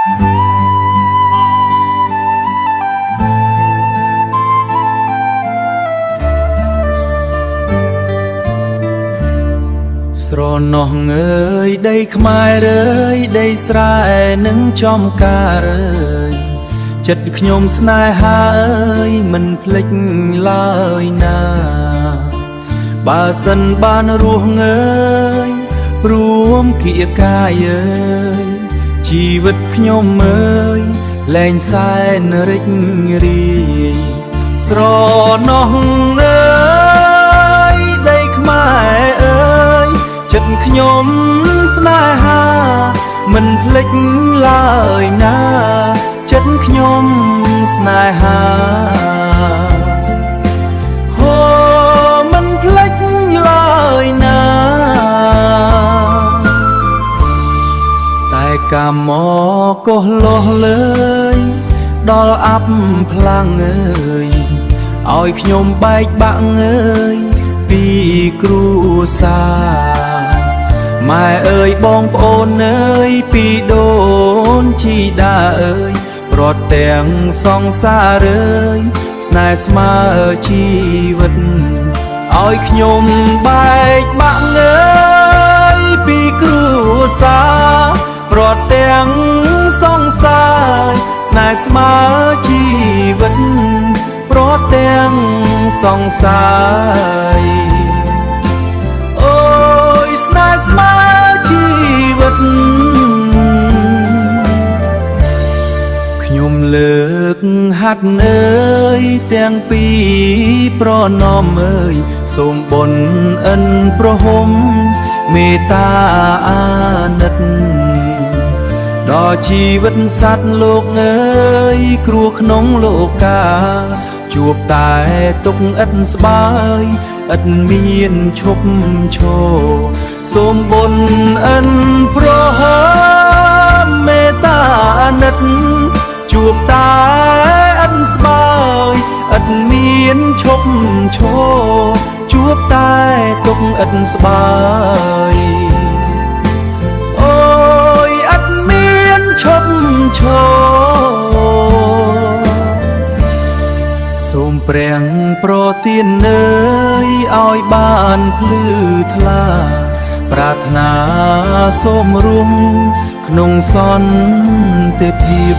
ស្រណោះងើយដីខ្មែរអើយដីស្រែនឹងចំការអើយចិត្តខ្ញុំស្នេហាអើយមិនភ្លេចឡើយណាបើសិនបានរស់ងើយរួមគៀកកាយអើយជីវិតខ្ញុំអើយលែងសែនរីករាយស្រណោះអើយដីខ្មែរអើយចិត្តខ្ញុំស្នេហាមិនភ្លេចឡើយណាចិត្តខ្ញុំស្នេហាហូមិនភ្លេចឡើយណាតែកាមមកកោះលោះលើយដល់អាប់ផ្លាំងអើយឲ្យខ្ញុំបែកបាក់អើយពីគ្រួសារម៉ែអើយបងប្អូនអើយពីដូនជីតាអើយប្រត់ទាំងសង្សារអើយស្នេហ៍ស្មើជីវិតឲ្យខ្ញុំបែកបាក់អើយពីគ្រួសារប្រត់ទាំងសង្សារស្នេហ៍ស្មើជីវិតប្រត់ទាំងសង្សារស្មើជីវិតខ្ញុំលើកហាត់អើយទាំងពីរប្រណមអើយសូមបុណ្យអិនប្រហុំមេត្តាអាណិតដល់ជីវិតសត្វលោកអើយគ្រោះក្នុងលោកាជួបតែទុក្ខឥតស្បើយឥតមានឈប់ឈរសូមបុណ្យអិនប្រហុំមេត្តាអាណិតជួបតែឥតស្បើយឥតមានឈប់ឈរជួបតែទុក្ខឥតស្បើយអូយឥតមានឈប់ឈរសូមព្រះប្រទានអើយឲ្យបានភ្លឺថ្លាប្រាថ្នាសូមរួមក្នុងសន្តិភាព